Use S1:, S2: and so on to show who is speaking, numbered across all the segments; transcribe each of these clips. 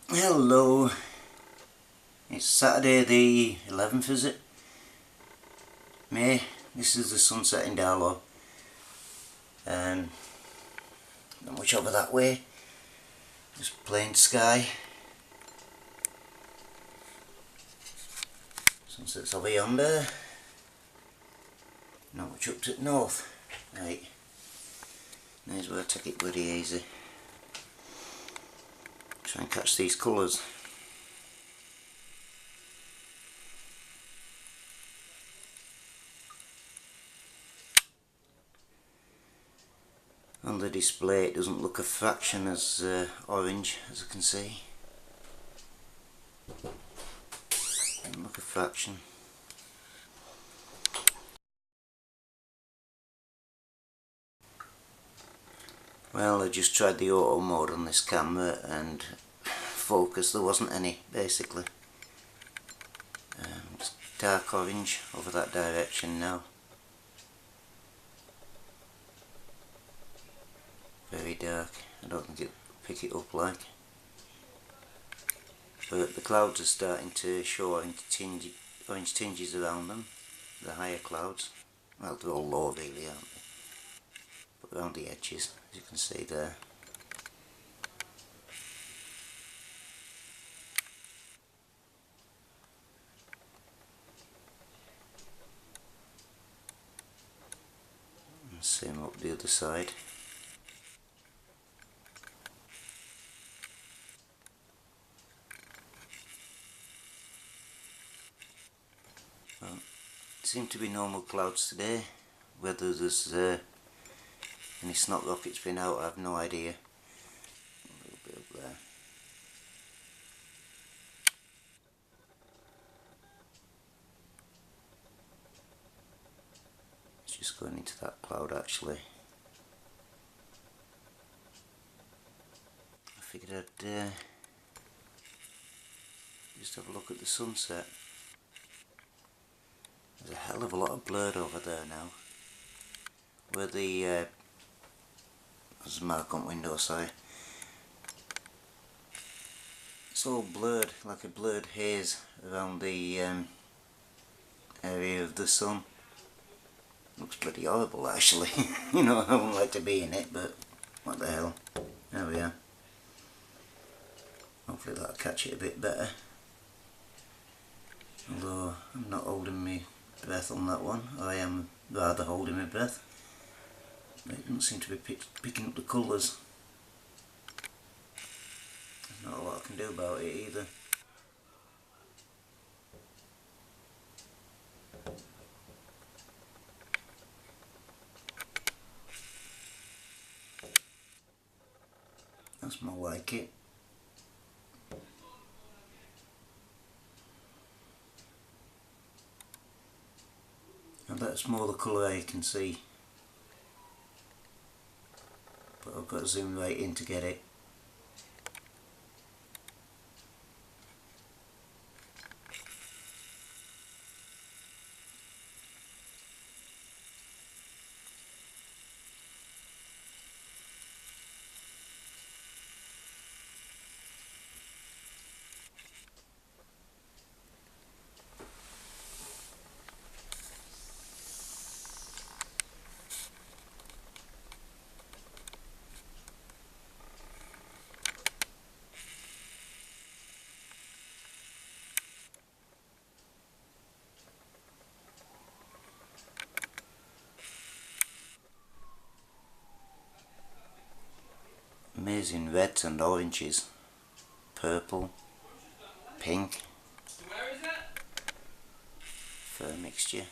S1: Hello, it's Saturday the 11th, is it? May. This is the sunset in Darlo. Not much over that way, just plain sky. Sunset's over yonder. Not much up to the north. Right, there's where I take it bloody easy. Try and catch these colours. On the display it doesn't look a fraction as orange as I can see. Doesn't look a fraction. Well, I just tried the auto mode on this camera and focus, there wasn't any basically. Just dark orange over that direction now. Very dark. I don't think it'll pick it up like. But the clouds are starting to show orange tinges around them. The higher clouds. Well, they're all low really, aren't they? But around the edges, as you can see there. And same up the other side. Well, seem to be normal clouds today. Whether there's any snot rockets been out, I have no idea. A little bit up there. It's just going into that cloud actually. I figured I'd just have a look at the sunset. There's a hell of a lot of blurred over there now. Where the there's a mark on window, sorry. It's all blurred, like a blurred haze around the area of the sun. Looks pretty horrible actually. You know, I wouldn't like to be in it, but what the hell. There we are. Hopefully that'll catch it a bit better. Although I'm not holding my breath on that one. I am rather holding my breath. But it doesn't seem to be picking up the colours. There's not a lot I can do about it either. That's more like it. And that's more the colour I can see. But I've got to zoom right in to get it. Amazing reds and oranges, purple, pink, fur mixture.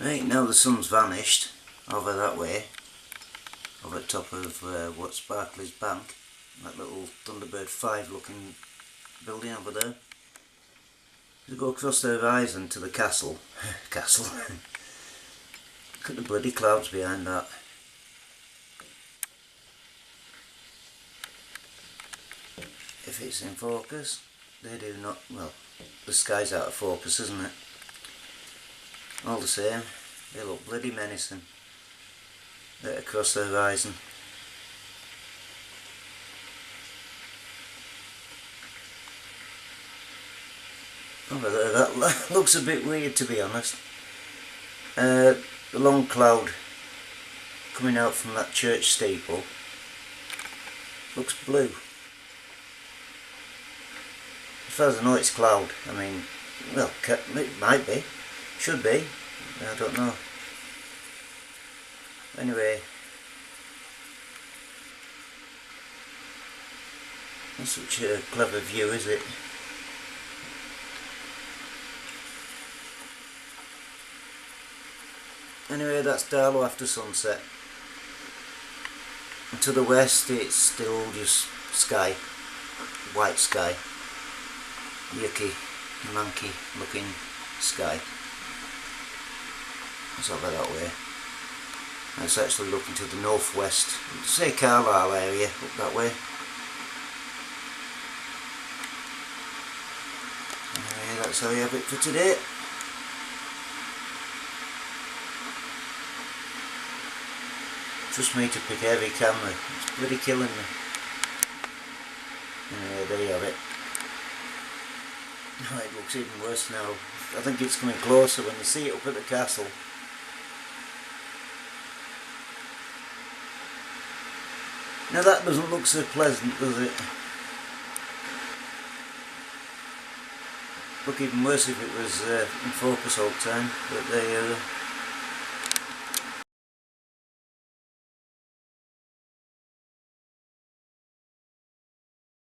S1: Right, now the sun's vanished over that way, over the top of what's Barclays Bank, that little Thunderbird 5 looking building over there. As we go across the horizon to the castle, look at the bloody clouds behind that. If it's in focus, they do not, well, the sky's out of focus, isn't it? All the same, they look bloody menacing. Right across the horizon. Over there, that looks a bit weird, to be honest. The long cloud coming out from that church steeple looks blue. As far as I know, it's cloud. I mean, well, it might be, should be, I don't know. Anyway, not such a clever view, is it? Anyway, that's Darlo after sunset. And to the west it's still just sky, white sky, yucky, manky looking sky. It's over that way. It's actually looking to the northwest, say Carlisle area, up that way. Anyway, that's how we have it for today. Trust me to pick a heavy camera, it's bloody killing me. Anyway, there you have it. Oh, it looks even worse now. I think it's coming closer when you see it up at the castle. Now that doesn't look so pleasant, does it? Look even worse if it was in focus all the time, but there you go.